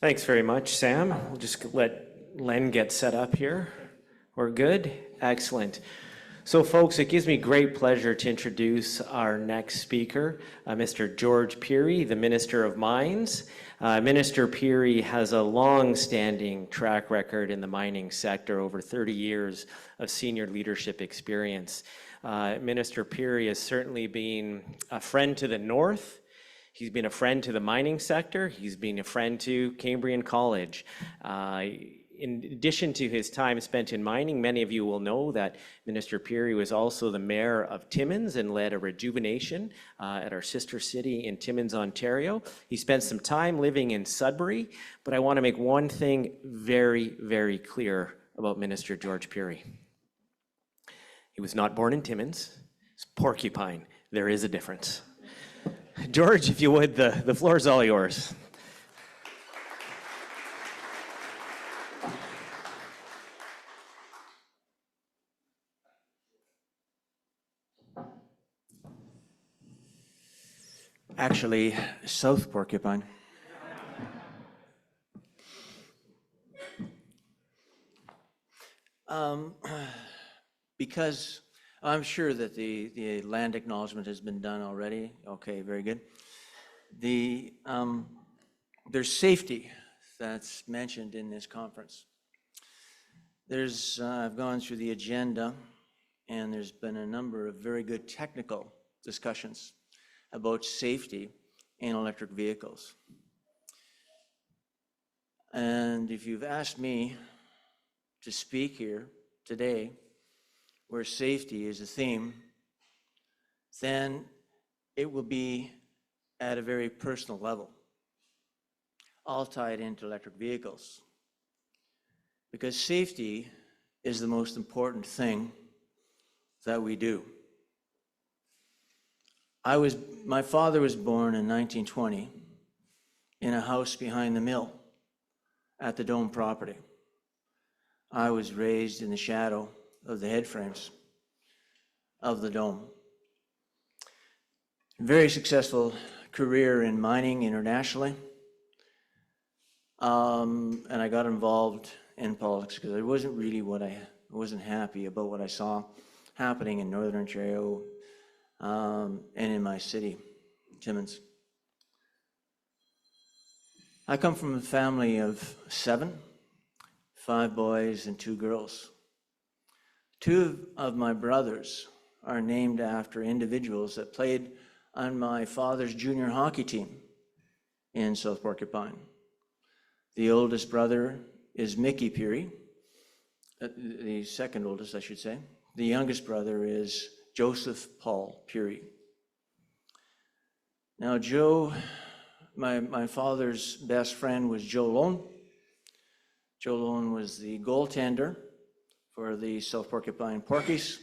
Thanks very much, Sam. We'll just let Len get set up here. We're good? Excellent. So folks, it gives me great pleasure to introduce our next speaker, Mr. George Pirie, the Minister of Mines. Minister Pirie has a long-standing track record in the mining sector, over 30 years of senior leadership experience. Minister Pirie has certainly been a friend to the North. He's been a friend to the mining sector. He's been a friend to Cambrian College. In addition to his time spent in mining, many of you will know that Minister Pirie was also the mayor of Timmins and led a rejuvenation at our sister city in Timmins, Ontario. He spent some time living in Sudbury, but I want to make one thing very, very clear about Minister George Pirie. He was not born in Timmins. It's Porcupine. There is a difference. George, if you would, the floor is all yours. Actually, South Porcupine. Because I'm sure that the land acknowledgement has been done already. Okay, very good. There's safety that's mentioned in this conference. I've gone through the agenda, and there's been a number of very good technical discussions about safety in electric vehicles. And if you've asked me to speak here today, where safety is a theme, then it will be at a very personal level, all tied into electric vehicles. Because safety is the most important thing that we do. My father was born in 1920 in a house behind the mill at the Dome property. I was raised in the shadow of the headframes of the Dome. Very successful career in mining internationally. And I got involved in politics because it wasn't really I wasn't happy about what I saw happening in Northern Ontario and in my city, Timmins. I come from a family of 7, 5 boys and 2 girls. 2 of my brothers are named after individuals that played on my father's junior hockey team in South Porcupine. The oldest brother is Mickey Pirie, the second oldest, I should say. The youngest brother is Joseph Paul Pirie. Now, my father's best friend was Joe Lone. Joe Lone was the goaltender for the South Porcupine Porkies,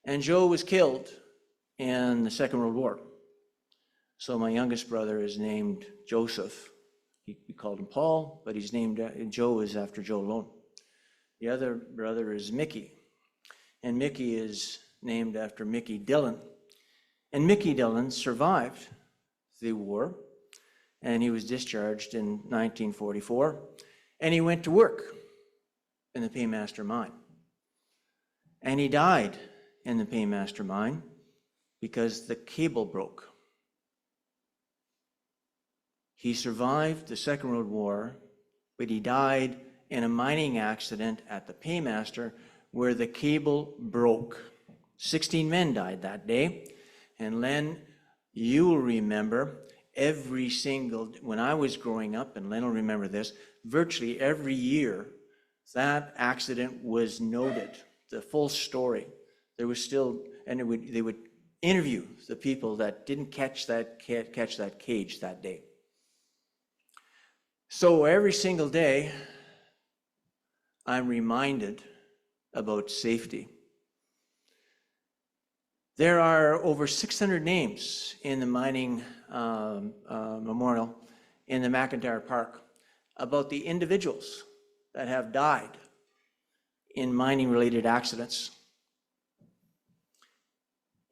and Joe was killed in the Second World War. So my youngest brother is named Joseph. We called him Paul, but he's named, Joe is after Joe Lone. The other brother is Mickey, and Mickey is named after Mickey Dillon. And Mickey Dillon survived the war, and he was discharged in 1944, and he went to work in the Paymaster mine. And he died in the Paymaster mine because the cable broke. He survived the Second World War, but he died in a mining accident at the Paymaster where the cable broke. 16 men died that day. And Len, you will remember when I was growing up, and Len will remember this, virtually every year that accident was noted, the full story. There was still, and they would interview the people that didn't catch that cage that day. So every single day, I'm reminded about safety. There are over 600 names in the mining memorial in the McIntyre Park about the individuals that have died in mining-related accidents.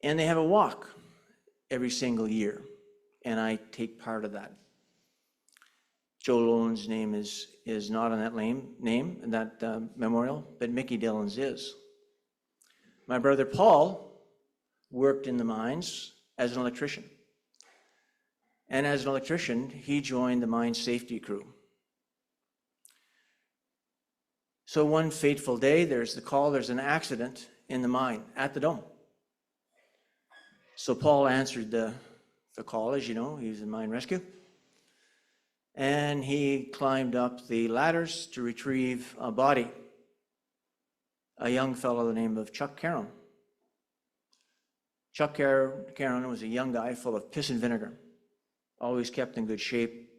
And they have a walk every single year, and I take part of that. Joe Lone's name is not on that name, that memorial, but Mickey Dillon's is. My brother Paul worked in the mines as an electrician. And as an electrician, he joined the mine safety crew. So one fateful day, there's the call, there's an accident in the mine at the dome. So Paul answered the call, as you know, he was in mine rescue. And he climbed up the ladders to retrieve a body, a young fellow by the name of Chuck Caron. Chuck Caron was a young guy full of piss and vinegar, always kept in good shape.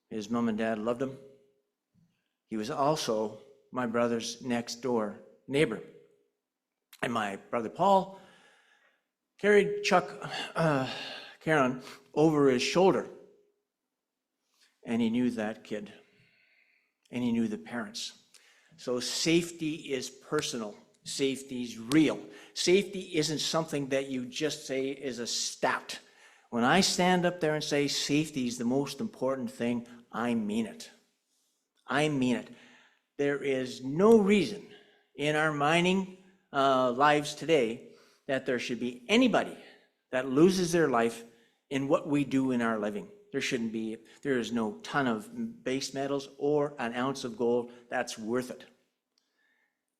His mom and dad loved him. He was also my brother's next door neighbor. And my brother Paul carried Chuck Caron over his shoulder. And he knew that kid. And he knew the parents. So safety is personal. Safety's real. Safety isn't something that you just say is a stat. When I stand up there and say safety is the most important thing, I mean it. I mean it. There is no reason in our mining lives today that there should be anybody that loses their life in what we do in our living. There shouldn't be. There is no ton of base metals or an ounce of gold that's worth it.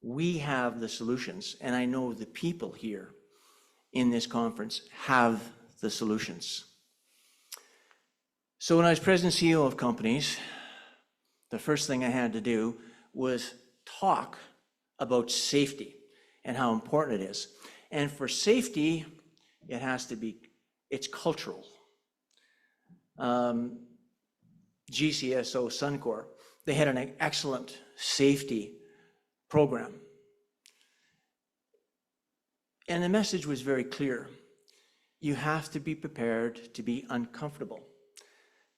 We have the solutions, and I know the people here in this conference have the solutions. So when I was president and CEO of companies, the first thing I had to do was talk about safety and how important it is. And for safety, it has to be, it's cultural. GCSO, Suncor, they had an excellent safety program. And the message was very clear. You have to be prepared to be uncomfortable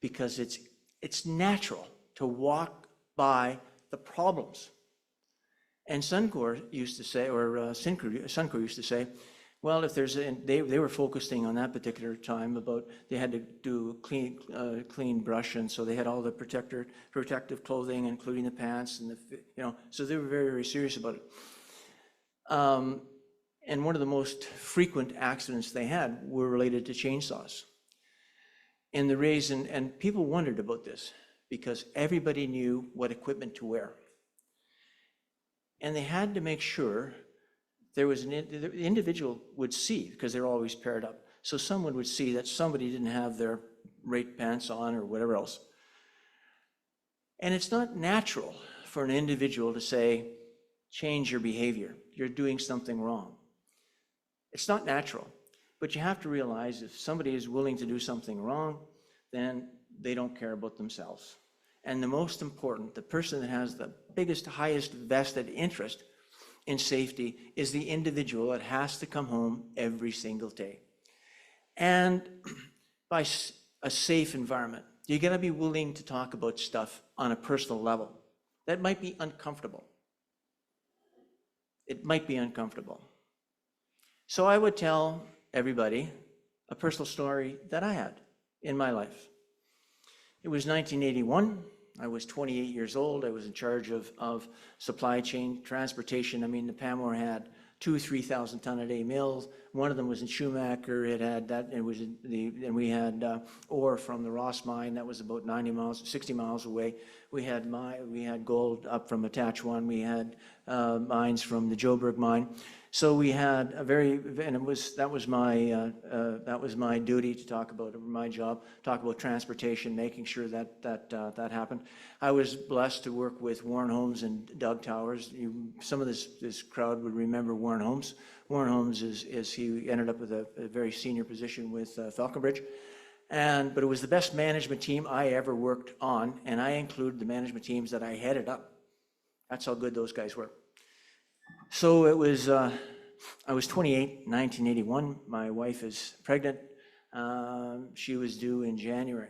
because it's natural to walk by the problems. And Suncor used to say, or Suncor used to say, well, if there's they were focusing on that particular time about they had to do clean brush, and so they had all the protective clothing, including the pants and so they were very, very serious about it. And one of the most frequent accidents they had were related to chainsaws. And the reason, and people wondered about this because everybody knew what equipment to wear. And they had to make sure there was the individual would see, because they're always paired up. So someone would see that somebody didn't have their right pants on or whatever else. And it's not natural for an individual to say, change your behavior. You're doing something wrong. It's not natural. But you have to realize if somebody is willing to do something wrong, then they don't care about themselves. And the most important, the person that has the biggest, highest vested interest in safety is the individual that has to come home every single day. And by a safe environment, you gotta be willing to talk about stuff on a personal level. That might be uncomfortable. It might be uncomfortable. So I would tell everybody a personal story that I had in my life. It was 1981. I was 28 years old. I was in charge of supply chain transportation. I mean, the Pamour had 2,000-3,000 ton a day mills. One of them was in Schumacher. It had that. It was and we had ore from the Ross mine that was about 60 miles away. We had gold up from Attach One. We had mines from the Joburg mine. So we had that was my duty to talk about, my job, talk about transportation, making sure that happened. I was blessed to work with Warren Holmes and Doug Towers. Some of this crowd would remember Warren Holmes. Warren Holmes he ended up with a very senior position with Falconbridge. But it was the best management team I ever worked on, and I include the management teams that I headed up. That's how good those guys were. So it was, I was 28, 1981. My wife is pregnant. She was due in January.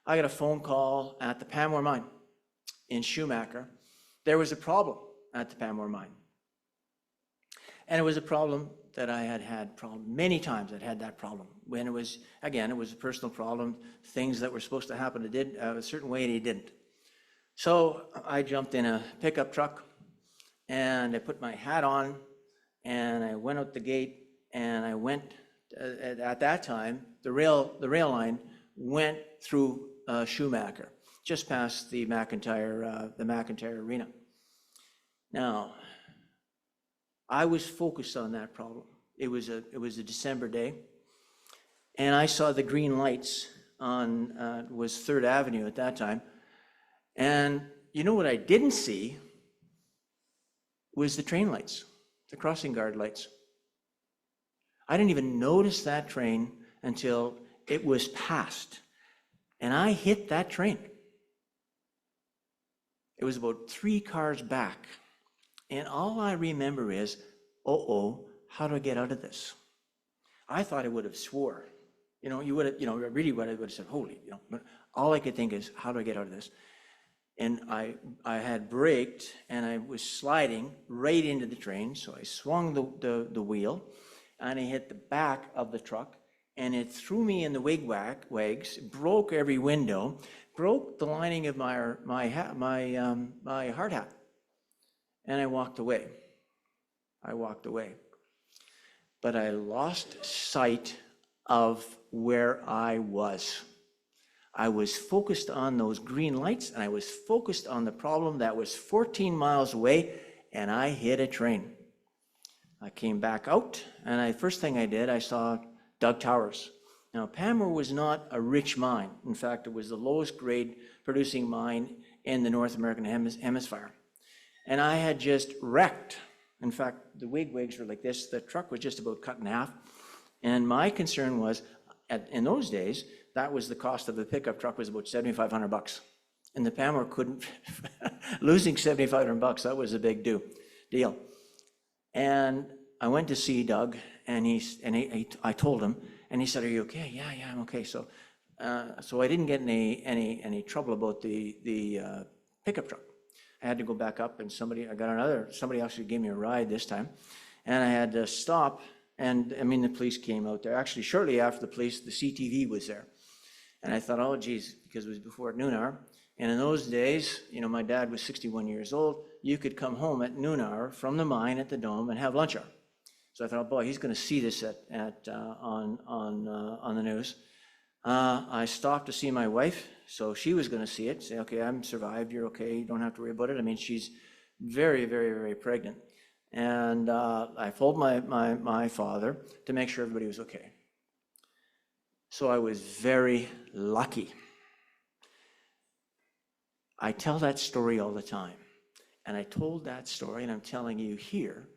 I got a phone call at the Pamour mine in Schumacher. There was a problem at the Pamour mine. And it was a problem that I had had problem, many times I'd had that problem. When it was, again, it was a personal problem, things that were supposed to happen, it did a certain way and it didn't. So I jumped in a pickup truck and I put my hat on and I went out the gate and I went, at that time, the rail line went through Schumacher, just past the McIntyre Arena. Now, I was focused on that problem. It was a December day, and I saw the green lights on was 3rd Avenue at that time. And you know what I didn't see was the train lights, the crossing guard lights. I didn't even notice that train until it was passed, and I hit that train. It was about 3 cars back. And all I remember is, how do I get out of this? I thought I would have swore. You would have, really what I would have said, holy, but all I could think is, how do I get out of this? And I had braked and I was sliding right into the train. So I swung the wheel and I hit the back of the truck and it threw me in the wigwags, broke every window, broke the lining of my hard hat. And I walked away. But I lost sight of where I was. I was focused on those green lights, and I was focused on the problem that was 14 miles away, and I hit a train. I came back out, and first thing I did, I saw Doug Towers. Now, Palmer was not a rich mine. In fact, it was the lowest grade producing mine in the North American hemisphere. And I had just wrecked. In fact, the wigwags were like this. The truck was just about cut in half. And my concern was, in those days, that was the cost of the pickup truck was about $7,500. And the Palmer couldn't, losing $7,500, that was a big deal. And I went to see Doug, and I told him, and he said, "Are you okay?" Yeah, I'm okay. So I didn't get any trouble about the pickup truck. I had to go back up, and somebody actually gave me a ride this time, and I had to stop. And the police came out there. Actually, shortly after the police, the CTV was there, and I thought, oh geez, because it was before noon hour. And in those days, my dad was 61 years old. You could come home at noon hour from the mine at the Dome and have lunch hour. So I thought, oh boy, he's going to see this on the news. I stopped to see my wife, so she was going to see it, say, okay, I'm survived, you're okay, you don't have to worry about it. She's very, very, very pregnant. And I told my father to make sure everybody was okay. So I was very lucky. I tell that story all the time. And I told that story, and I'm telling you here,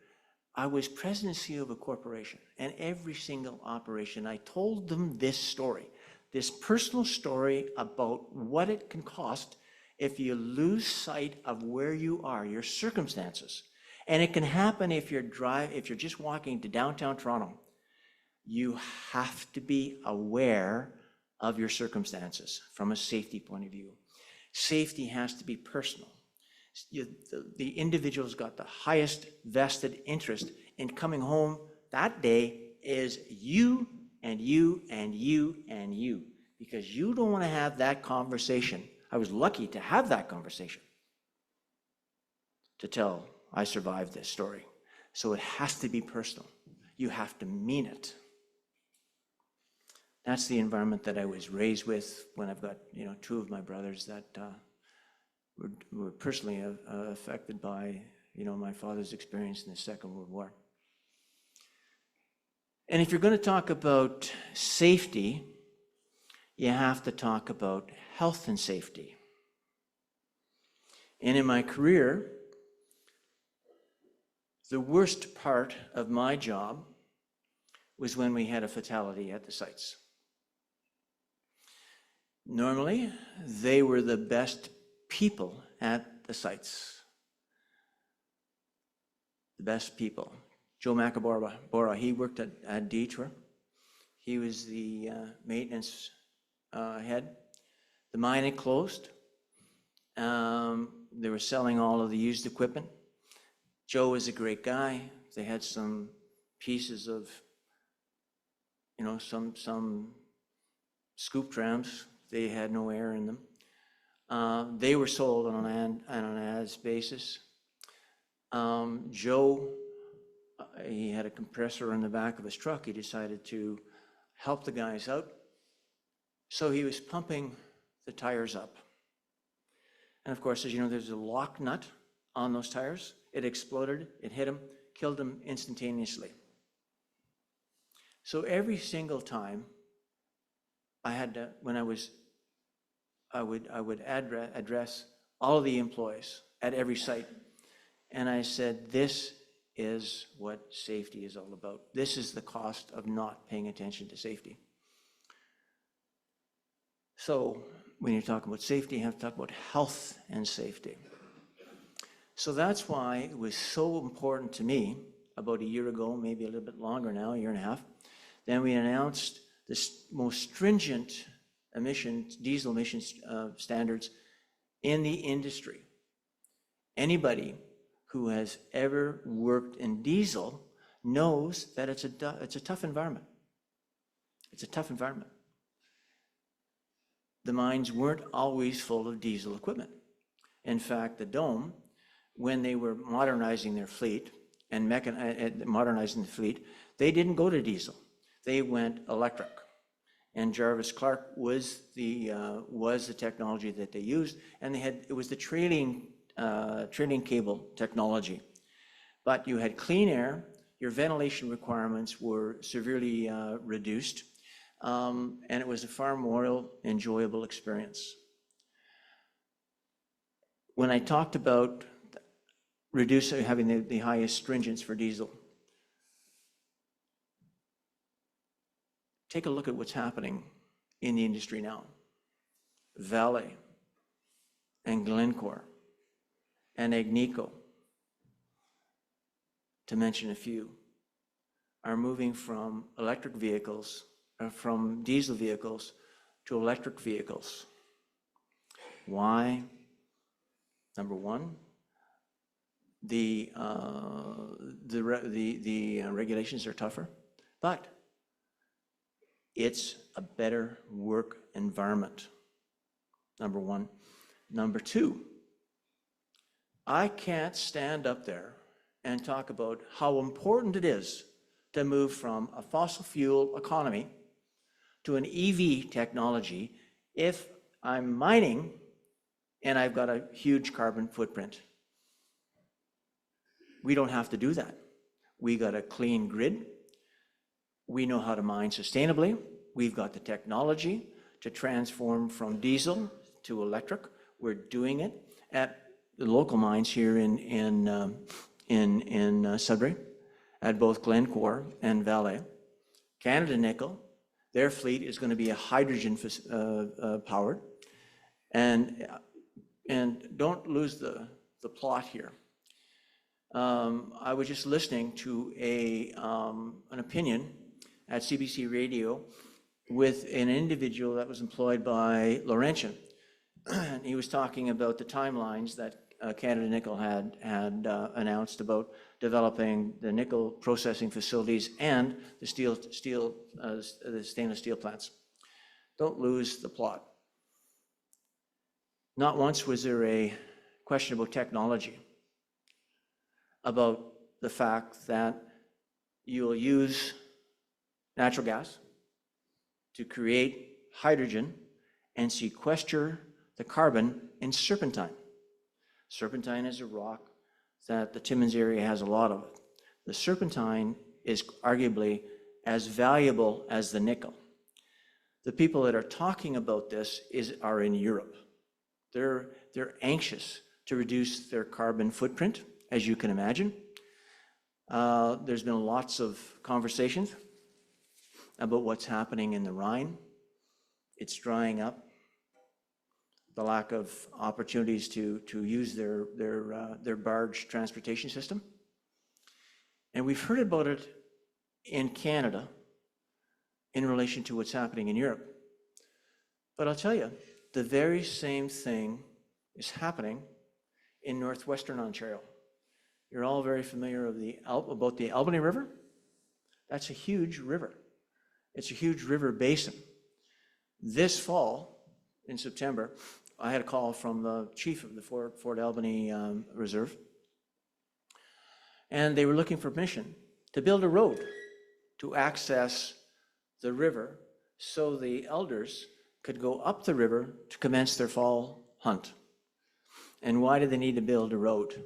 I was president and CEO of a corporation, and every single operation, I told them this story. This personal story about what it can cost if you lose sight of where you are, your circumstances. And it can happen if you're just walking to downtown Toronto. You have to be aware of your circumstances from a safety point of view. Safety has to be personal. The individual's got the highest vested interest in coming home that day is you and you and you and you, because you don't want to have that conversation. I was lucky to have that conversation to tell I survived this story. So it has to be personal. You have to mean it. That's the environment that I was raised with when I've got 2 of my brothers that were personally affected by my father's experience in the Second World War. And if you're going to talk about safety, you have to talk about health and safety. And in my career, the worst part of my job was when we had a fatality at the sites. Normally, they were the best people at the sites. The best people. Joe Macabora, he worked at Detour. He was the maintenance head. The mine had closed. They were selling all of the used equipment. Joe was a great guy. They had some pieces of, some scoop trams. They had no air in them. They were sold on an as basis. Joe, he had a compressor in the back of his truck. He decided to help the guys out. So he was pumping the tires up. And of course, as you know, there's a lock nut on those tires. It exploded, it hit him, killed him instantaneously. So every single time I had to, I would address all of the employees at every site. And I said, this is what safety is all about. This is the cost of not paying attention to safety. So when you're talking about safety, you have to talk about health and safety. So that's why it was so important to me about a year ago, maybe a little bit longer now, a year and a half, then we announced the most stringent diesel emissions standards in the industry. Anybody who has ever worked in diesel knows that it's a tough environment. It's a tough environment. The mines weren't always full of diesel equipment. In fact, the Dome, when they were modernizing their fleet and modernizing the fleet, they didn't go to diesel. They went electric. And Jarvis Clark was the technology that they used, and it was the trailing cable technology. But you had clean air, your ventilation requirements were severely reduced, and it was a far more enjoyable experience. When I talked about having the highest stringence for diesel, take a look at what's happening in the industry now. Vale and Glencore and Agnico, to mention a few, are moving from from diesel vehicles to electric vehicles. Why? Number one, the regulations are tougher, but it's a better work environment, number one. Number two, I can't stand up there and talk about how important it is to move from a fossil fuel economy to an EV technology if I'm mining and I've got a huge carbon footprint. We don't have to do that. We got a clean grid. We know how to mine sustainably. We've got the technology to transform from diesel to electric. We're doing it at the local mines here in Sudbury, at both Glencore and Vale. Canada Nickel, their fleet is going to be a hydrogen powered. And don't lose the plot here. I was just listening to an opinion at CBC Radio with an individual that was employed by Laurentian. And he was talking about the timelines that Canada Nickel had announced about developing the nickel processing facilities and the stainless steel plants. Don't lose the plot. Not once was there a question about technology, about the fact that you will use natural gas to create hydrogen and sequester the carbon in serpentine. Serpentine is a rock that the Timmins area has a lot of. The serpentine is arguably as valuable as the nickel. The people that are talking about this are in Europe. They're anxious to reduce their carbon footprint, as you can imagine. There's been lots of conversations about what's happening in the Rhine. It's drying up. The lack of opportunities to use their barge transportation system. And we've heard about it in Canada in relation to what's happening in Europe. But I'll tell you, the very same thing is happening in northwestern Ontario. You're all very familiar about the Albany River. That's a huge river. It's a huge river basin. This fall, in September, I had a call from the chief of the Fort Albany Reserve, and they were looking for permission to build a road to access the river so the elders could go up the river to commence their fall hunt. And why did they need to build a road?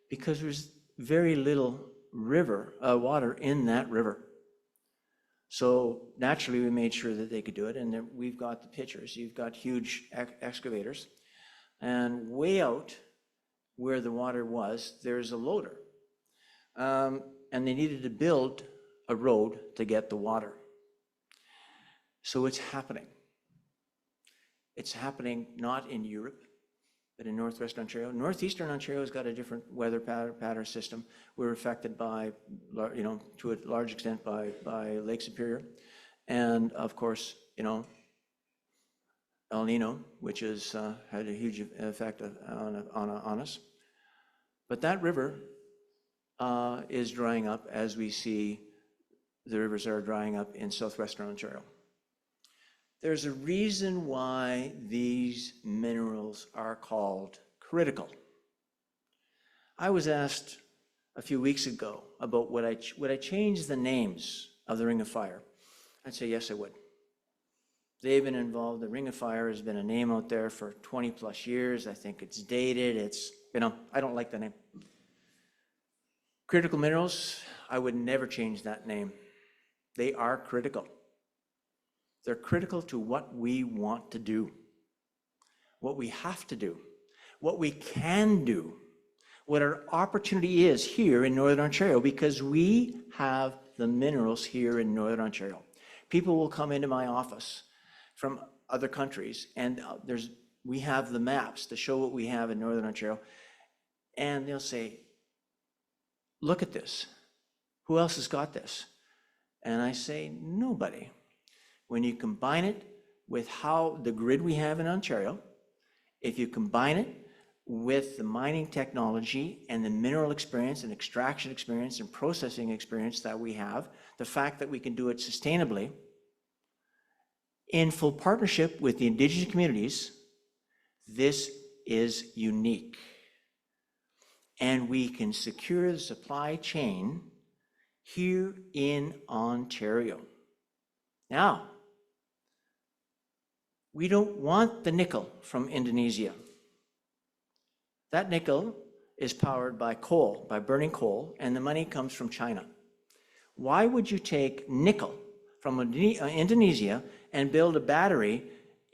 Because there's very little water in that river. So naturally, we made sure that they could do it, and we've got the pictures. You've got huge excavators, and way out where the water was, there's a loader. And they needed to build a road to get the water. So it's happening. It's happening not in Europe, but in northwestern Ontario. Northeastern Ontario has got a different weather pattern system. We're affected by, to a large extent by Lake Superior. And of course, El Nino, which has had a huge effect on us. But that river is drying up as we see the rivers are drying up in southwestern Ontario. There's a reason why these minerals are called critical. I was asked a few weeks ago about would I change the names of the Ring of Fire. I'd say yes, I would. They've been involved. The Ring of Fire has been a name out there for 20 plus years. I think it's dated. It's, I don't like the name. Critical minerals, I would never change that name. They are critical. They're critical to what we want to do, what we have to do, what we can do, what our opportunity is here in Northern Ontario, because we have the minerals here in Northern Ontario. People will come into my office from other countries, and we have the maps to show what we have in Northern Ontario, and they'll say, look at this. Who else has got this? And I say, nobody. When you combine it with how the grid we have in Ontario, if you combine it with the mining technology and the mineral experience and extraction experience and processing experience that we have, the fact that we can do it sustainably, in full partnership with the Indigenous communities, this is unique. And we can secure the supply chain here in Ontario. Now, we don't want the nickel from Indonesia. That nickel is powered by coal, by burning coal, and the money comes from China. Why would you take nickel from Indonesia and build a battery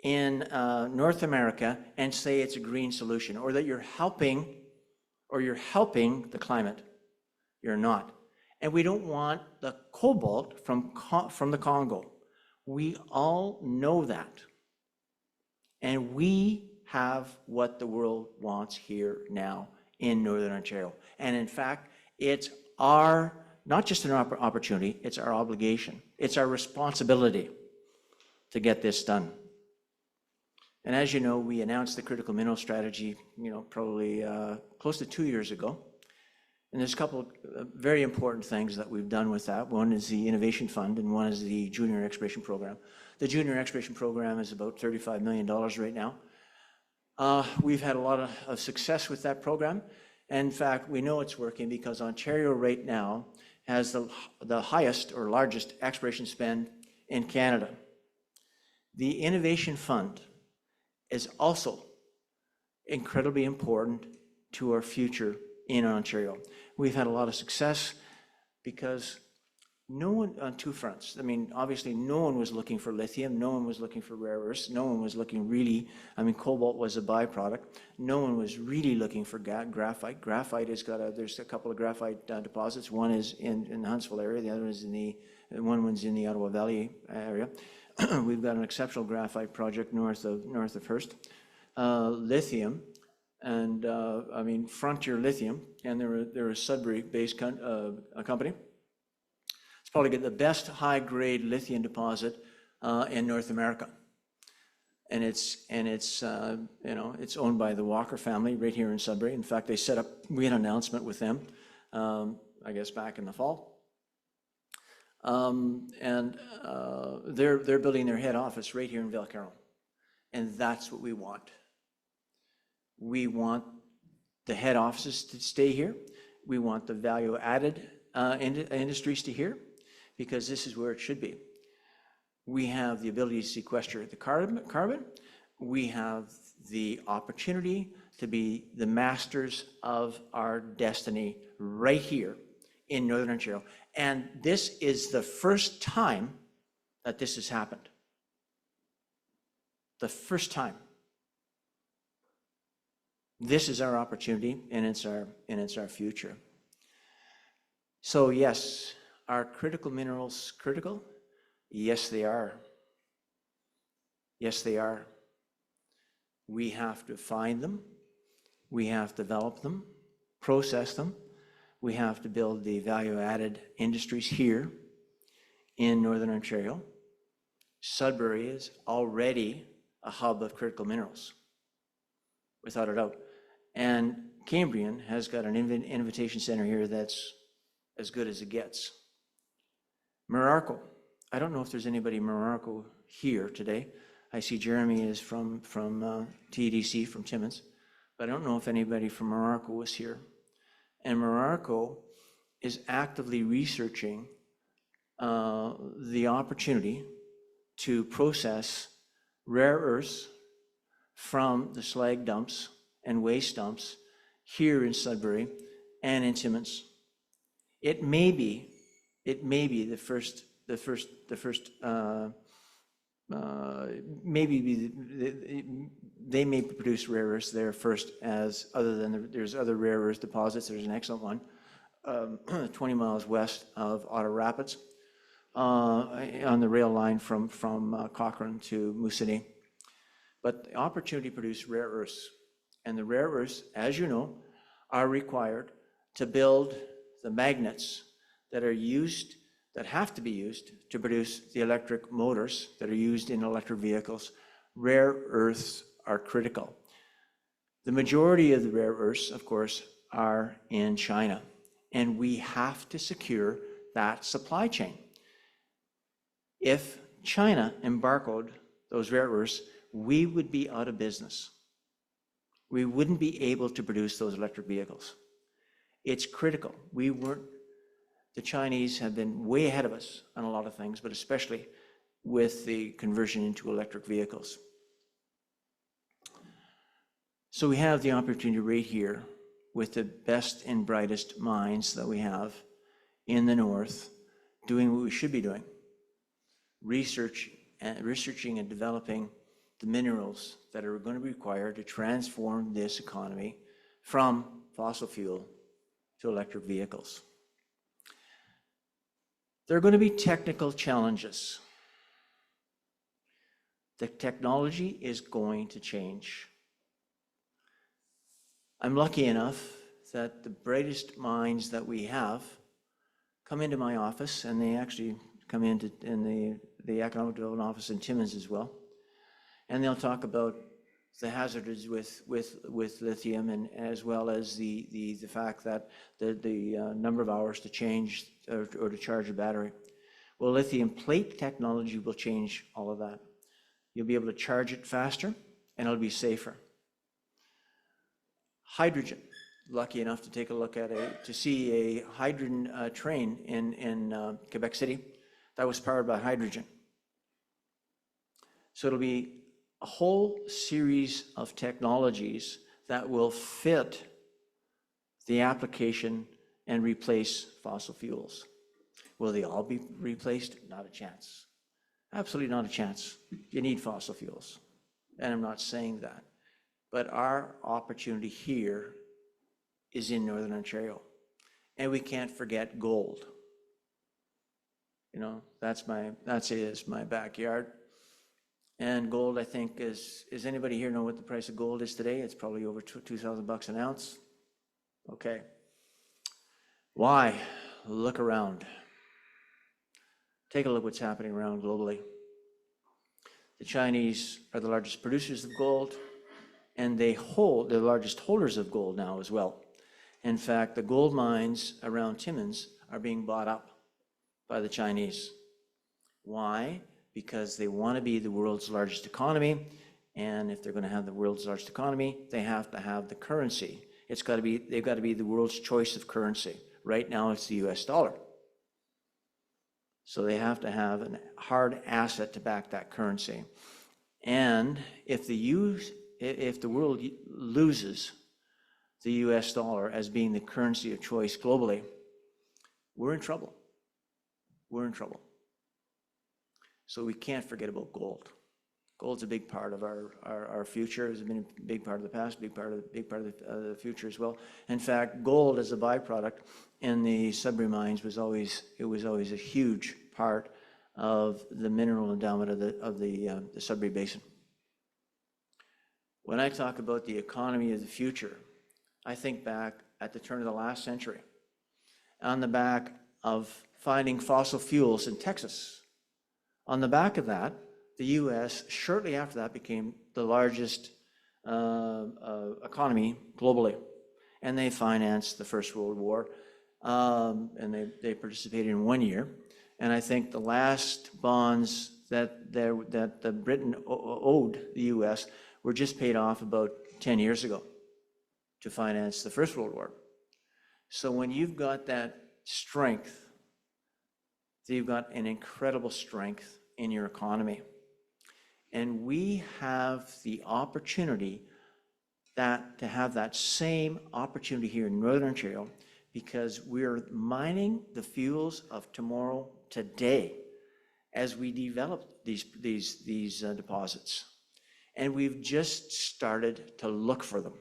in North America and say it's a green solution, or that you're helping the climate? You're not. And we don't want the cobalt from the Congo. We all know that. And we have what the world wants here now in Northern Ontario. And in fact, it's not just an opportunity, it's our obligation. It's our responsibility to get this done. And as you know, we announced the critical mineral strategy, probably close to 2 years ago. And there's a couple of very important things that we've done with that. One is the Innovation Fund, and one is the Junior Exploration Program. The Junior Exploration Program is about $35 million right now. We've had a lot of success with that program. In fact, we know it's working because Ontario right now has the highest or largest exploration spend in Canada. The Innovation Fund is also incredibly important to our future in Ontario. We've had a lot of success because no one, on two fronts. I mean, obviously no one was looking for lithium, no one was looking for rare earths, no one was looking really, cobalt was a byproduct. No one was really looking for graphite. Graphite there's a couple of graphite deposits. One is in the Huntsville area, the other is one one's in the Ottawa Valley area. We've got an exceptional graphite project north of Hearst. Lithium, and Frontier Lithium, and they're a Sudbury-based company. It's probably got the best high-grade lithium deposit in North America, and it's owned by the Walker family right here in Sudbury. In fact, we had an announcement with them, I guess back in the fall. They're building their head office right here in Valcarron. And that's what we want. We want the head offices to stay here. We want the value-added industries to here, because this is where it should be. We have the ability to sequester the carbon. We have the opportunity to be the masters of our destiny right here in Northern Ontario. And this is the first time that this has happened. The first time. This is our opportunity, and it's our future. So yes, are critical minerals critical? Yes, they are. Yes, they are. We have to find them. We have to develop them, process them. We have to build the value-added industries here in Northern Ontario. Sudbury is already a hub of critical minerals, without a doubt. And Cambrian has got an invitation center here that's as good as it gets. Merarco. I don't know if there's anybody Merarco here today. I see Jeremy is from TDC, from Timmins, but I don't know if anybody from Merarco was here. And Merarco is actively researching the opportunity to process rare earths from the slag dumps and waste dumps here in Sudbury and in Timmins. It may be the first. They may produce rare earths there first, as other than there's other rare earth deposits. There's an excellent one 20 miles west of Otter Rapids on the rail line from Cochrane to Moosonee. But the opportunity to produce rare earths, and the rare earths, as you know, are required to build the magnets that are used, that have to be used to produce the electric motors that are used in electric vehicles. Rare earths are critical. The majority of the rare earths, of course, are in China, and we have to secure that supply chain. If China embargoed those rare earths, we would be out of business. We wouldn't be able to produce those electric vehicles. It's critical. The Chinese have been way ahead of us on a lot of things, but especially with the conversion into electric vehicles. So we have the opportunity right here with the best and brightest minds that we have in the North, doing what we should be doing, researching and developing the minerals that are going to be required to transform this economy from fossil fuel to electric vehicles. There are going to be technical challenges. The technology is going to change. I'm lucky enough that the brightest minds that we have come into my office, and they actually come into the Economic Development Office in Timmins as well. And they'll talk about the hazards with lithium, and as well as the fact that the number of hours to change or to charge a battery. Well, lithium plate technology will change all of that. You'll be able to charge it faster, and it'll be safer. Hydrogen. Lucky enough to take a look at to see a hydrogen train in Quebec City that was powered by hydrogen. So it'll be a whole series of technologies that will fit the application and replace fossil fuels. Will they all be replaced? Not a chance. Absolutely not a chance. You need fossil fuels, and I'm not saying that. But our opportunity here is in Northern Ontario, and we can't forget gold. You know, that's my backyard. And gold, I think, is anybody here know what the price of gold is today? It's probably over $2,000 an ounce. Okay. Why? Look around. Take a look what's happening around globally. The Chinese are the largest producers of gold, and they're the largest holders of gold now as well. In fact, the gold mines around Timmins are being bought up by the Chinese. Why? Because they want to be the world's largest economy, and if they're going to have the world's largest economy, they have to have the currency. They've got to be the world's choice of currency. Right now, it's the US dollar. So they have to have a hard asset to back that currency. And if the world loses the US dollar as being the currency of choice globally, we're in trouble. We're in trouble. So we can't forget about gold. Gold's a big part of our future. It's been a big part of the past, big part of the future as well. In fact, gold as a byproduct in the Sudbury mines was always a huge part of the mineral endowment of the Sudbury Basin. When I talk about the economy of the future, I think back at the turn of the last century, on the back of finding fossil fuels in Texas. On the back of that, the U.S. shortly after that became the largest economy globally, and they financed the First World War, and they participated in 1 year. And I think the last bonds that Britain owed the U.S. were just paid off about 10 years ago to finance the First World War. So when you've got that strength, you've got an incredible strength in your economy. And we have the opportunity to have that same opportunity here in Northern Ontario, because we're mining the fuels of tomorrow today as we develop these deposits. And we've just started to look for them.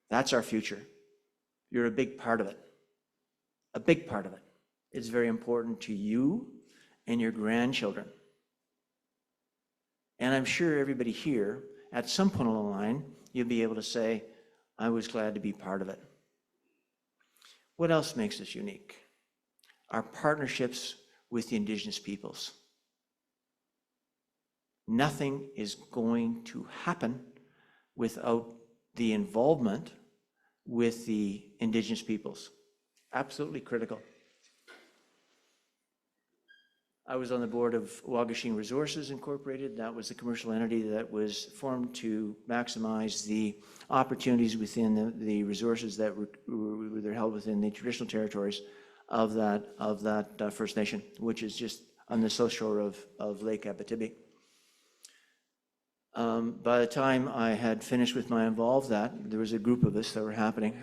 That's our future. You're a big part of it. A big part of it. It's very important to you and your grandchildren. And I'm sure everybody here, at some point along the line, you'll be able to say, I was glad to be part of it. What else makes us unique? Our partnerships with the Indigenous peoples. Nothing is going to happen without the involvement with the Indigenous peoples. Absolutely critical. I was on the board of Waugashing Resources Incorporated. That was the commercial entity that was formed to maximize the opportunities within the resources that were held within the traditional territories of that First Nation, which is just on the south shore of Lake Abitibi. By the time I had finished with my involvement, there was a group of us that were helping.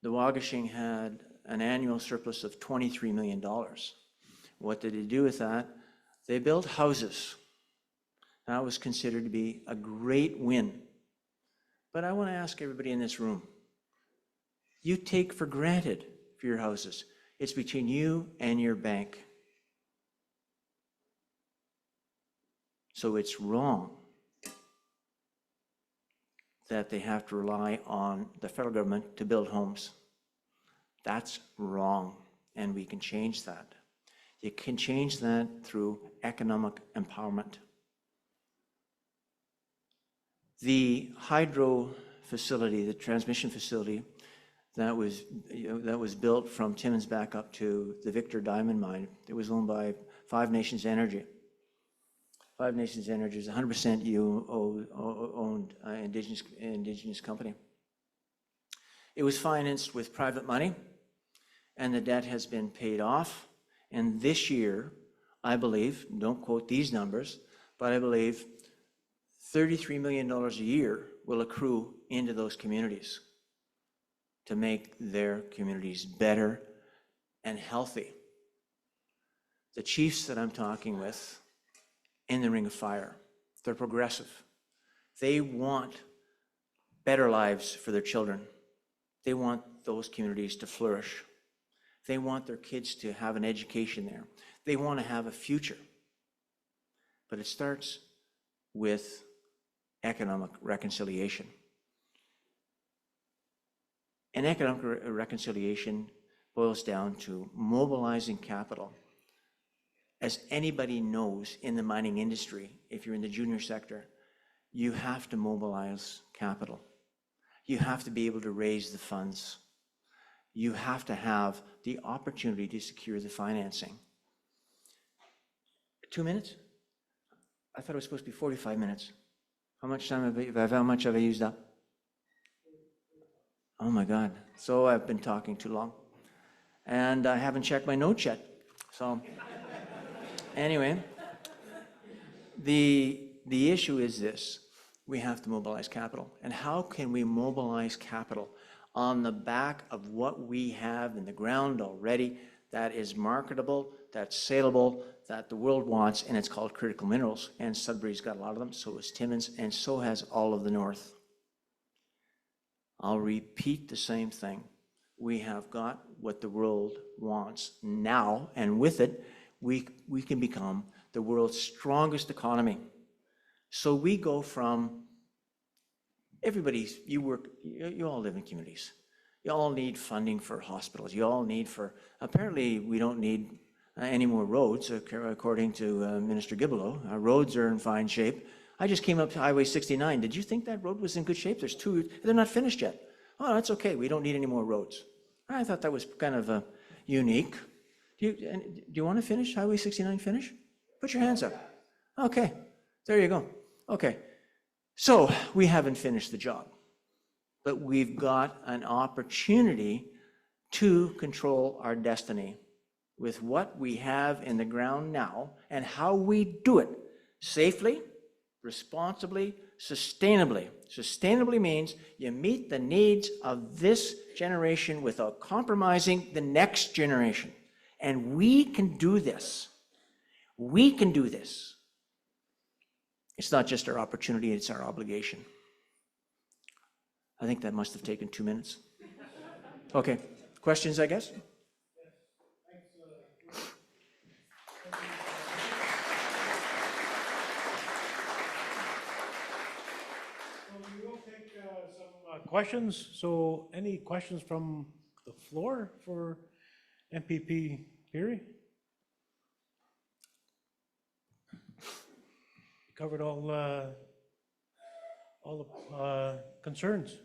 The Waugashing had an annual surplus of $23 million. What did they do with that? They built houses. That was considered to be a great win. But I want to ask everybody in this room, you take for granted for your houses. It's between you and your bank. So it's wrong that they have to rely on the federal government to build homes. That's wrong, and we can change that. You can change that through economic empowerment. The hydro facility, the transmission facility that was built from Timmins back up to the Victor Diamond Mine, it was owned by Five Nations Energy. Five Nations Energy is 100% owned Indigenous company. It was financed with private money, and the debt has been paid off. And this year, I believe, don't quote these numbers, but I believe $33 million a year will accrue into those communities to make their communities better and healthy. The chiefs that I'm talking with in the Ring of Fire, they're progressive. They want better lives for their children. They want those communities to flourish. They want their kids to have an education there. They want to have a future. But it starts with economic reconciliation. And economic reconciliation boils down to mobilizing capital. As anybody knows in the mining industry, if you're in the junior sector, you have to mobilize capital. You have to be able to raise the funds. you have to have the opportunity to secure the financing. 2 minutes? I thought it was supposed to be 45 minutes. How much time have I used up? Oh my God. So I've been talking too long. And I haven't checked my notes yet. So anyway, the issue is this. We have to mobilize capital. And how can we mobilize capital on the back of what we have in the ground already that is marketable, that's saleable, that the world wants, and it's called critical minerals. And Sudbury's got a lot of them, so has Timmins, and so has all of the North. I'll repeat the same thing. We have got what the world wants now, and with it, we can become the world's strongest economy. So we go from you all live in communities. You all need funding for hospitals. You all need apparently we don't need any more roads, according to Minister Gibelow. Our roads are in fine shape. I just came up to Highway 69. Did you think that road was in good shape? There's two, they're not finished yet. Oh, that's okay. We don't need any more roads. I thought that was kind of unique. Do you want to finish Highway 69 finish? Put your hands up. Okay, there you go. Okay, so we haven't finished the job, but we've got an opportunity to control our destiny with what we have in the ground now and how we do it safely, responsibly, sustainably. Sustainably means you meet the needs of this generation without compromising the next generation. And we can do this. We can do this. It's not just our opportunity, it's our obligation. I think that must have taken 2 minutes. Okay, questions, I guess? We will take some questions. So any questions from the floor for MPP George? Covered all the concerns.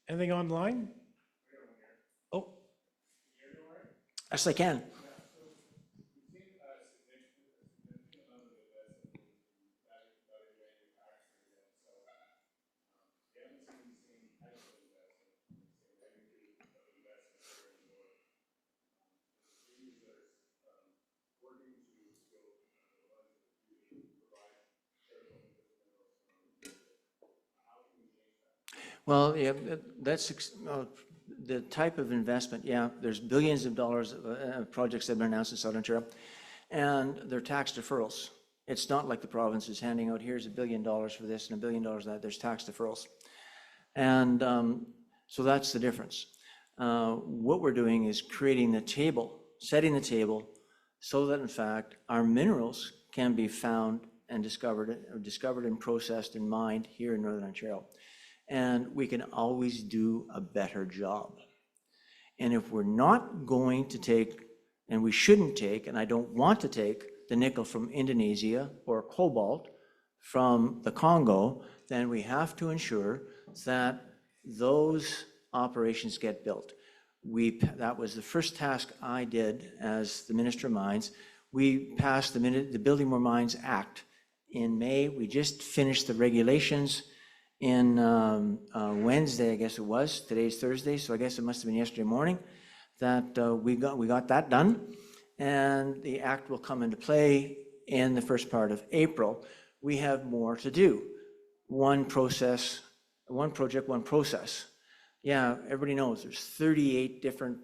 Anything online? Oh, Yes, I can. Well, yeah, that's the type of investment. Yeah, there's billions of dollars of projects that have been announced in Southern Ontario, and they're tax deferrals. It's not like the province is handing out, here's $1 billion for this and $1 billion for that. There's tax deferrals. And so that's the difference. What we're doing is creating the table, setting the table, so that in fact our minerals can be found and discovered and processed and mined here in Northern Ontario. And we can always do a better job. And if we're not going to take, and we shouldn't take, and I don't want to take the nickel from Indonesia or cobalt from the Congo, then we have to ensure that those operations get built. That was the first task I did as the Minister of Mines. We passed the Building More Mines Act in May. We just finished the regulations in Wednesday, I guess it was. Today's Thursday, so I guess it must have been yesterday morning that we got that done, and the act will come into play in the first part of April. We have more to do. One project, one process. Yeah, everybody knows there's 38 different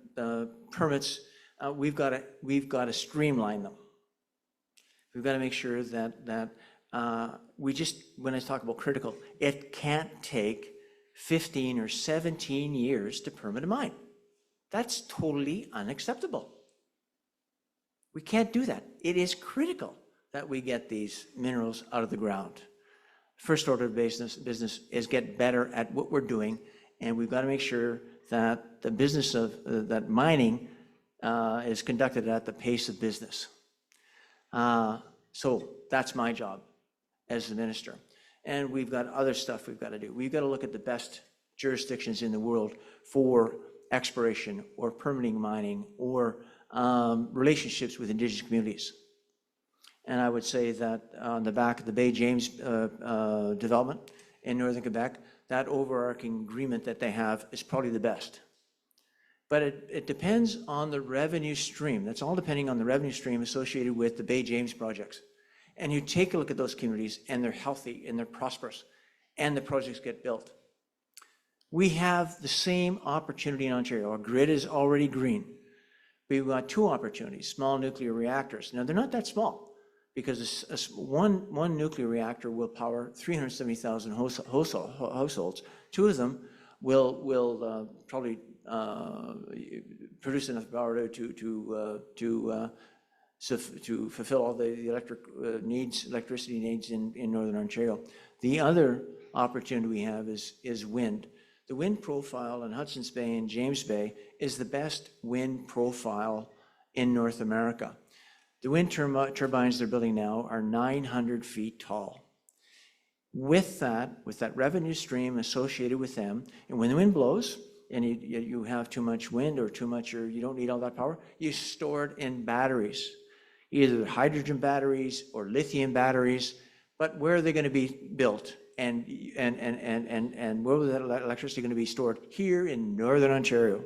permits. We've got to streamline them. We've got to make sure that when I talk about critical, it can't take 15 or 17 years to permit a mine. That's totally unacceptable. We can't do that. It is critical that we get these minerals out of the ground. First order of business is get better at what we're doing, and we've got to make sure that the business of that mining is conducted at the pace of business. So that's my job as the minister. And we've got other stuff we've got to do. We've got to look at the best jurisdictions in the world for exploration or permitting mining or relationships with indigenous communities. And I would say that on the back of the Bay James development in northern Quebec, that overarching agreement that they have is probably the best. But it depends on the revenue stream. That's all depending on the revenue stream associated with the Bay James projects. And you take a look at those communities and they're healthy and they're prosperous and the projects get built. We have the same opportunity in Ontario. Our grid is already green. We've got two opportunities, small nuclear reactors. Now, they're not that small because one nuclear reactor will power 370,000 households. Two of them will probably produce enough power to fulfill all the electricity needs in Northern Ontario. The other opportunity we have is wind. The wind profile in Hudson's Bay and James Bay is the best wind profile in North America. The wind turbines they're building now are 900 feet tall. With that revenue stream associated with them, and when the wind blows and you have too much wind or you don't need all that power, you store it in batteries, either hydrogen batteries or lithium batteries. But where are they going to be built? And where is that electricity going to be stored? Here in Northern Ontario.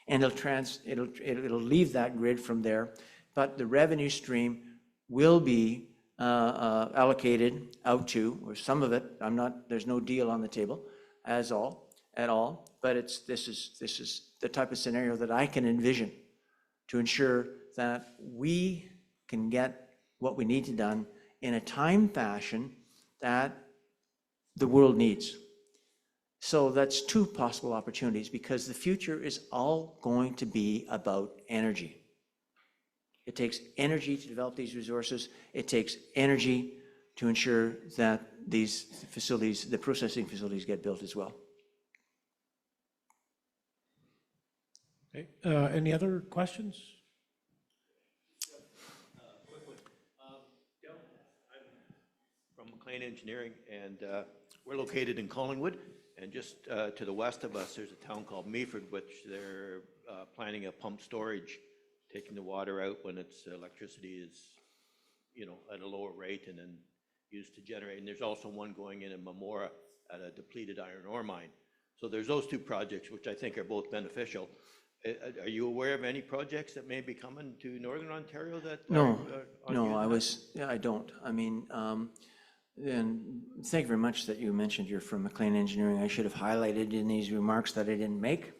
And it'll leave that grid from there, but the revenue stream will be allocated out to, or some of it. There's no deal on the table at all. But this is the type of scenario that I can envision to ensure that we can get what we need to done in a time fashion that the world needs. So that's two possible opportunities, because the future is all going to be about energy. It takes energy to develop these resources. It takes energy to ensure that these facilities, the processing facilities, get built as well. Okay, any other questions? From McLean Engineering, and we're located in Collingwood, and just to the west of us there's a town called Meaford, which they're planning a pump storage, taking the water out when its electricity is, at a lower rate, and then used to generate. And there's also one going in Memora at a depleted iron ore mine. So there's those two projects, which I think are both beneficial. Are you aware of any projects that may be coming to Northern Ontario that No, are I don't. I mean, and thank you very much that you mentioned you're from McLean Engineering. I should have highlighted in these remarks that I didn't make,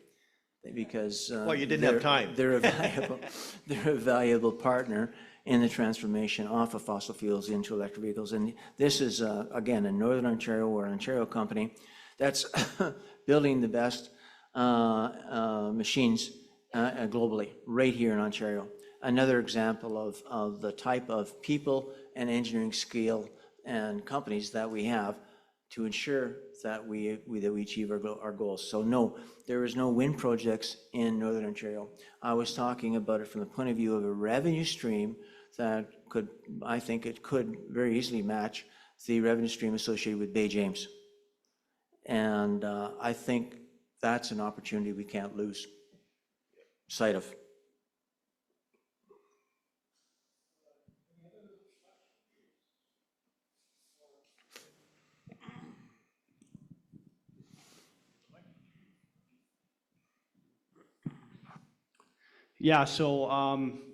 because well, you didn't have time. They're a valuable partner in the transformation off of fossil fuels into electric vehicles. And this is again in Northern Ontario, or an Ontario company that's building the best machines globally right here in Ontario. Another example of the type of people and engineering skill and companies that we have to ensure that we achieve our goals. So no, there is no wind projects in Northern Ontario. I was talking about it from the point of view of a revenue stream that I think it could very easily match the revenue stream associated with Bay James. And I think that's an opportunity we can't lose sight of. Yeah, so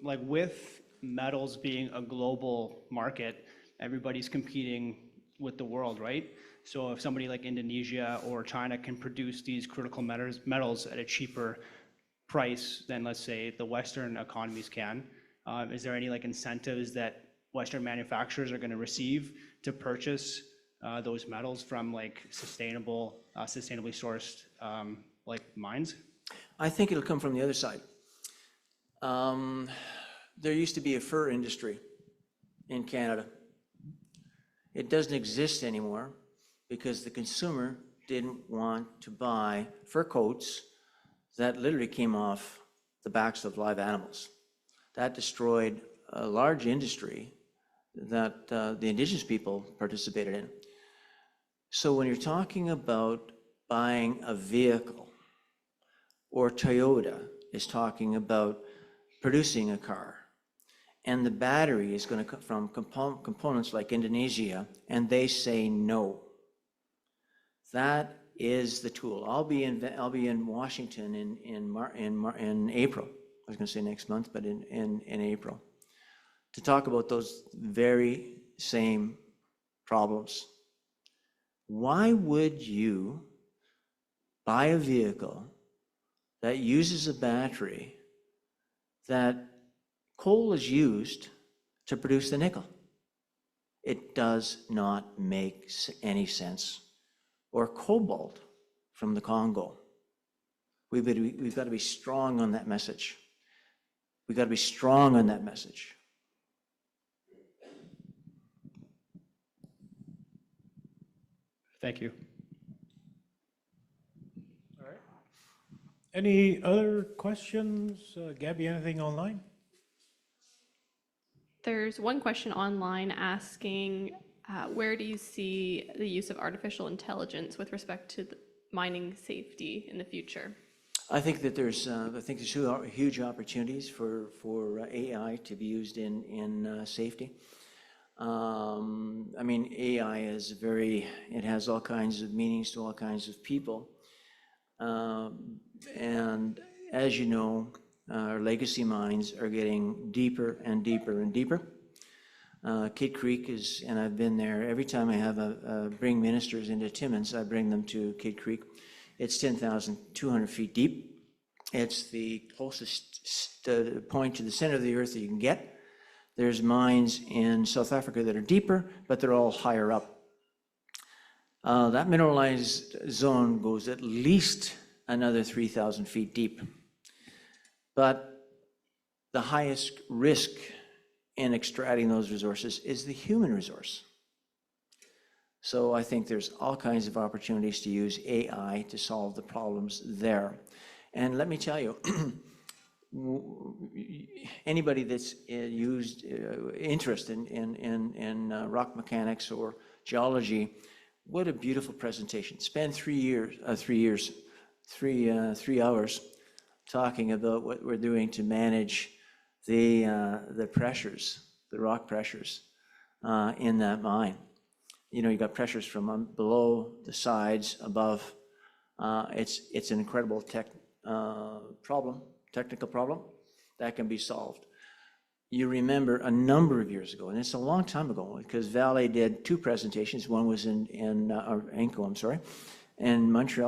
like with metals being a global market, everybody's competing with the world, right? So if somebody like Indonesia or China can produce these critical metals at a cheaper price than, let's say, the Western economies can, is there any like incentives that Western manufacturers are going to receive to purchase those metals from like sustainably sourced like mines? I think it'll come from the other side. There used to be a fur industry in Canada. It doesn't exist anymore because the consumer didn't want to buy fur coats that literally came off the backs of live animals. That destroyed a large industry that the Indigenous people participated in. So when you're talking about buying a vehicle, or Toyota is talking about producing a car, and the battery is going to come from components like Indonesia, and they say no. That is the tool. I'll be in Washington in April. I was going to say next month, but in April, to talk about those very same problems. Why would you buy a vehicle that uses a battery that coal is used to produce the nickel? It does not make any sense. Or cobalt from the Congo. We've got to be strong on that message. We've got to be strong on that message. Thank you. All right. Any other questions? Gabby, anything online? There's one question online asking, where do you see the use of artificial intelligence with respect to the mining safety in the future? I think that there's huge opportunities for AI to be used in safety. I mean, AI is it has all kinds of meanings to all kinds of people. And as you know, our legacy mines are getting deeper and deeper and deeper. Kid Creek is, and I've been there, every time I have bring ministers into Timmins, I bring them to Kid Creek. It's 10,200 feet deep. It's the closest point to the center of the earth that you can get. There's mines in South Africa that are deeper, but they're all higher up. That mineralized zone goes at least another 3,000 feet deep. But the highest risk in extracting those resources is the human resource. So I think there's all kinds of opportunities to use AI to solve the problems there. And let me tell you, anybody that's interest in rock mechanics or geology, what a beautiful presentation. Spend 3 hours talking about what we're doing to manage the pressures, the rock pressures in that mine. You know, you got pressures from below, the sides, above. It's an incredible technical problem that can be solved. You remember a number of years ago, and it's a long time ago, because Vale did 2 presentations. One was in Montreal,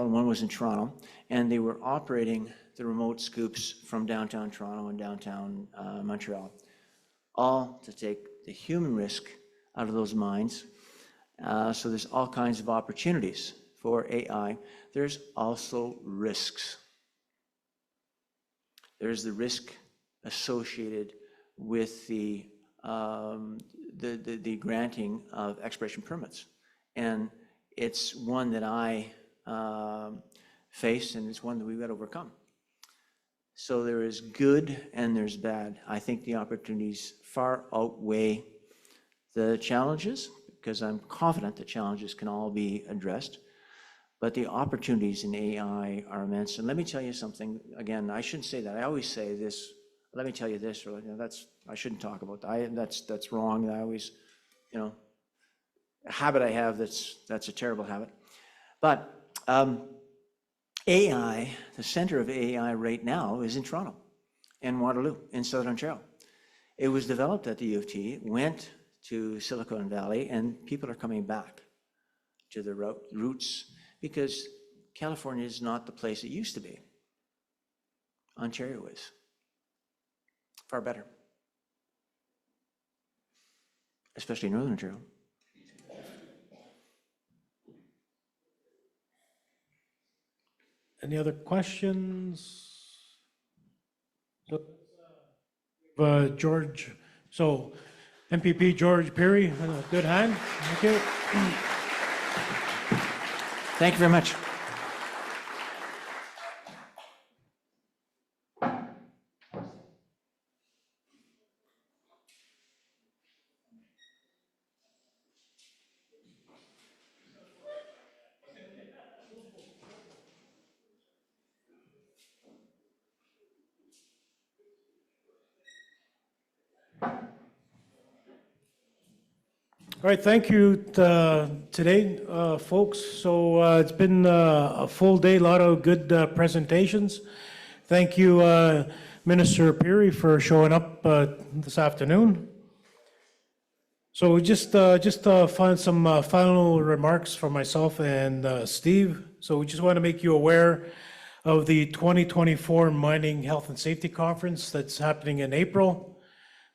and one was in Toronto, and they were operating the remote scoops from downtown Toronto and downtown Montreal, all to take the human risk out of those mines. So there's all kinds of opportunities for AI. There's also risks. There's the risk associated with the granting of exploration permits, and it's one that I face, and it's one that we've got to overcome. So there is good and there's bad. I think the opportunities far outweigh the challenges, because I'm confident the challenges can all be addressed. But the opportunities in AI are immense. And let me tell you something, again, I shouldn't say that. I always say this, let me tell you this, or I shouldn't talk about that. That's wrong. I always, a habit I have that's a terrible habit. But AI, the center of AI right now is in Toronto and Waterloo in Southern Ontario. It was developed at the U of T, went to Silicon Valley, and people are coming back to their roots, because California is not the place it used to be. Ontario is. Far better. Especially Northern Ontario. Any other questions? George, so MPP George Pirie, a good hand. Thank you. Thank you very much. All right, thank you today, folks. So it's been a full day, a lot of good presentations. Thank you, Minister Pirie, for showing up this afternoon. So just find some final remarks from myself and Steve. So we just want to make you aware of the 2024 Mining Health and Safety Conference that's happening in April.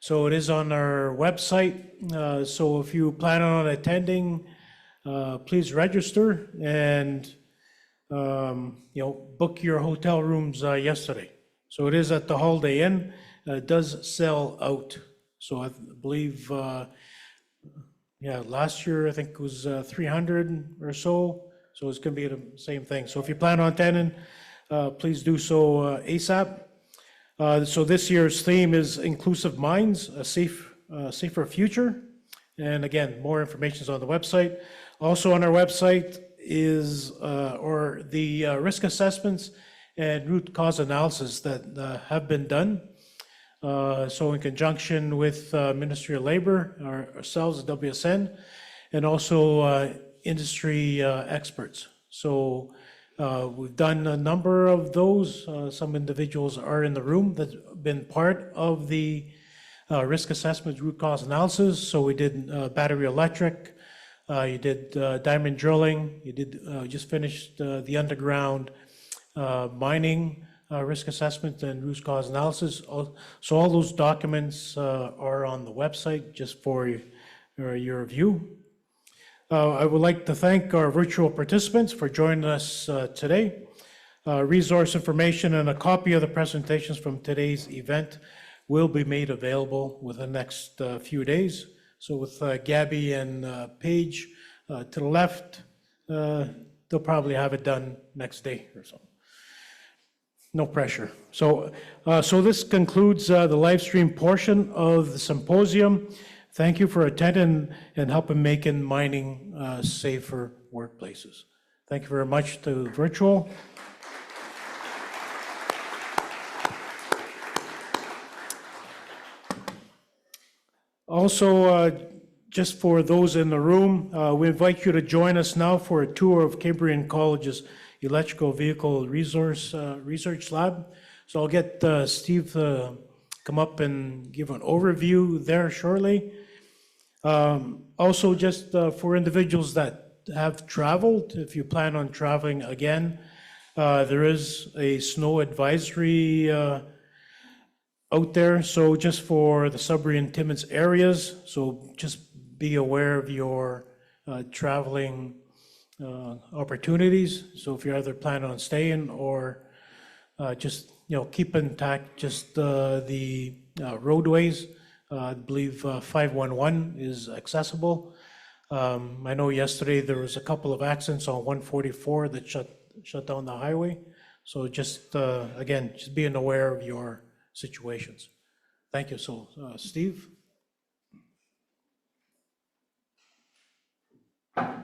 So it is on our website. So if you plan on attending, please register and book your hotel rooms yesterday. So it is at the Holiday Inn. It does sell out. So I believe, last year I think it was 300 or so. So it's going to be the same thing. So if you plan on attending, please do so ASAP. So this year's theme is Inclusive Mines, a safer future. And again, more information is on the website. Also on our website is the risk assessments and root cause analysis that have been done. So in conjunction with Ministry of Labor, ourselves at WSN, and also industry experts. So we've done a number of those. Some individuals are in the room that's been part of the risk assessment root cause analysis. So we did battery electric, you did diamond drilling, you did just finished the underground mining risk assessment and root cause analysis. So all those documents are on the website just for your review. I would like to thank our virtual participants for joining us today. Resource information and a copy of the presentations from today's event will be made available within the next few days. So with Gabby and Paige to the left, they'll probably have it done next day or so. No pressure. So this concludes the live stream portion of the symposium. Thank you for attending and helping making mining safer workplaces. Thank you very much to virtual. Also, just for those in the room, we invite you to join us now for a tour of Cambrian College's Electrical Vehicle Research Lab. So I'll get Steve to come up and give an overview there shortly. Also, just for individuals that have traveled, if you plan on traveling again, there is a snow advisory out there. So just for the Sudbury and Timmins areas, so just be aware of your traveling opportunities. So if you're either planning on staying or just keep intact just the roadways. I believe 511 is accessible. I know yesterday there was a couple of accidents on 144 that shut down the highway. So just again, just being aware of your situations. Thank you. So Steve. I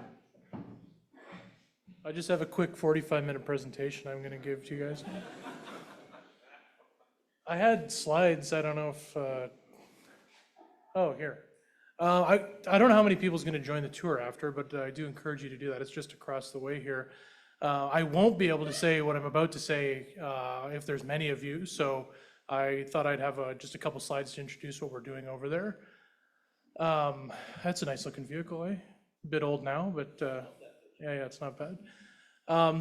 just have a quick 45-minute presentation I'm going to give to you guys. I had slides. I don't know if, here. I don't know how many people's going to join the tour after, but I do encourage you to do that. It's just across the way here. I won't be able to say what I'm about to say if there's many of you, so I thought I'd have just a couple slides to introduce what we're doing over there. That's a nice looking vehicle, eh? A bit old now, but yeah, it's not bad.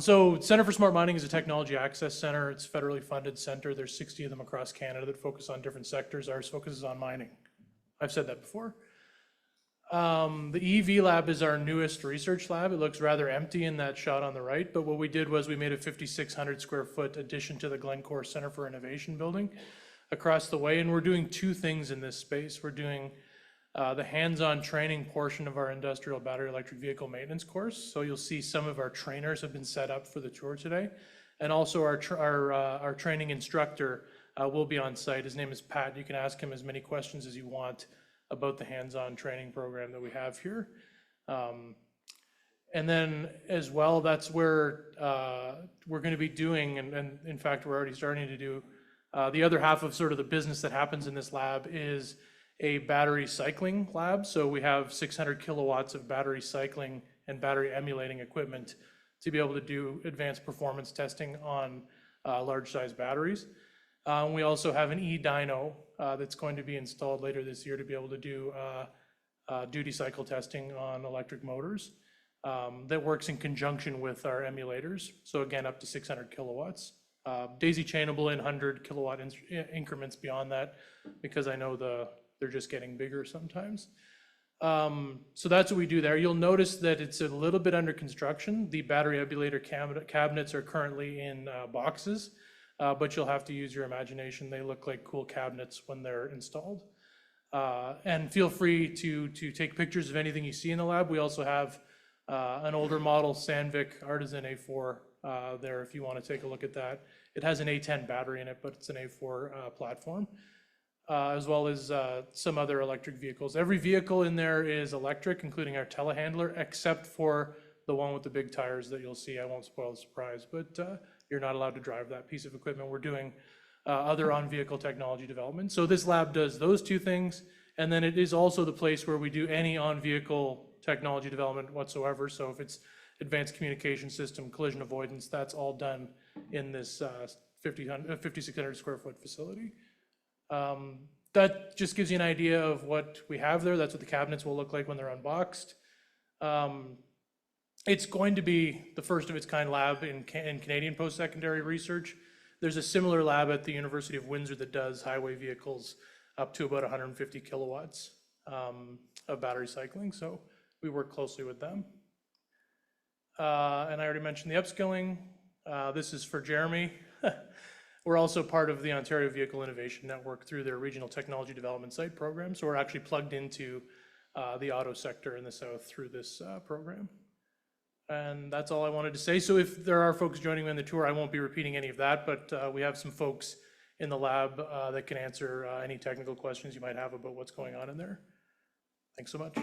So Center for Smart Mining is a technology access center. It's a federally funded center. There's 60 of them across Canada that focus on different sectors. Ours focuses on mining. I've said that before. The EV lab is our newest research lab. It looks rather empty in that shot on the right, but what we did was we made a 5,600 square foot addition to the Glencore Center for Innovation building across the way, and we're doing two things in this space. We're doing the hands-on training portion of our industrial battery electric vehicle maintenance course. So you'll see some of our trainers have been set up for the tour today. And also our training instructor will be on site. His name is Pat. You can ask him as many questions as you want about the hands-on training program that we have here. And then as well, that's where we're going to be doing, and in fact, we're already starting to do, the other half of sort of the business that happens in this lab is a battery cycling lab. So we have 600 kilowatts of battery cycling and battery emulating equipment to be able to do advanced performance testing on large size batteries. We also have an e-dyno that's going to be installed later this year to be able to do duty cycle testing on electric motors that works in conjunction with our emulators. So again, up to 600 kilowatts. Daisy chainable in 100 kilowatt increments beyond that, because I know they're just getting bigger sometimes. So that's what we do there. You'll notice that it's a little bit under construction. The battery emulator cabinets are currently in boxes, but you'll have to use your imagination. They look like cool cabinets when they're installed. And feel free to take pictures of anything you see in the lab. We also have an older model Sandvik Artisan A4 there if you want to take a look at that. It has an A10 battery in it, but it's an A4 platform, as well as some other electric vehicles. Every vehicle in there is electric, including our telehandler, except for the one with the big tires that you'll see. I won't spoil the surprise, but you're not allowed to drive that piece of equipment. We're doing other on-vehicle technology development. So this lab does those two things, and then it is also the place where we do any on-vehicle technology development whatsoever. So if it's advanced communication system, collision avoidance, that's all done in this 5,600 square foot facility. That just gives you an idea of what we have there. That's what the cabinets will look like when they're unboxed. It's going to be the first of its kind lab in Canadian post-secondary research. There's a similar lab at the University of Windsor that does highway vehicles up to about 150 kilowatts of battery cycling. So we work closely with them. And I already mentioned the upskilling. This is for Jeremy. We're also part of the Ontario Vehicle Innovation Network through their Regional Technology Development Site program. So we're actually plugged into the auto sector in the south through this program. And that's all I wanted to say. So if there are folks joining me on the tour, I won't be repeating any of that, but we have some folks in the lab that can answer any technical questions you might have about what's going on in there. Thanks so much.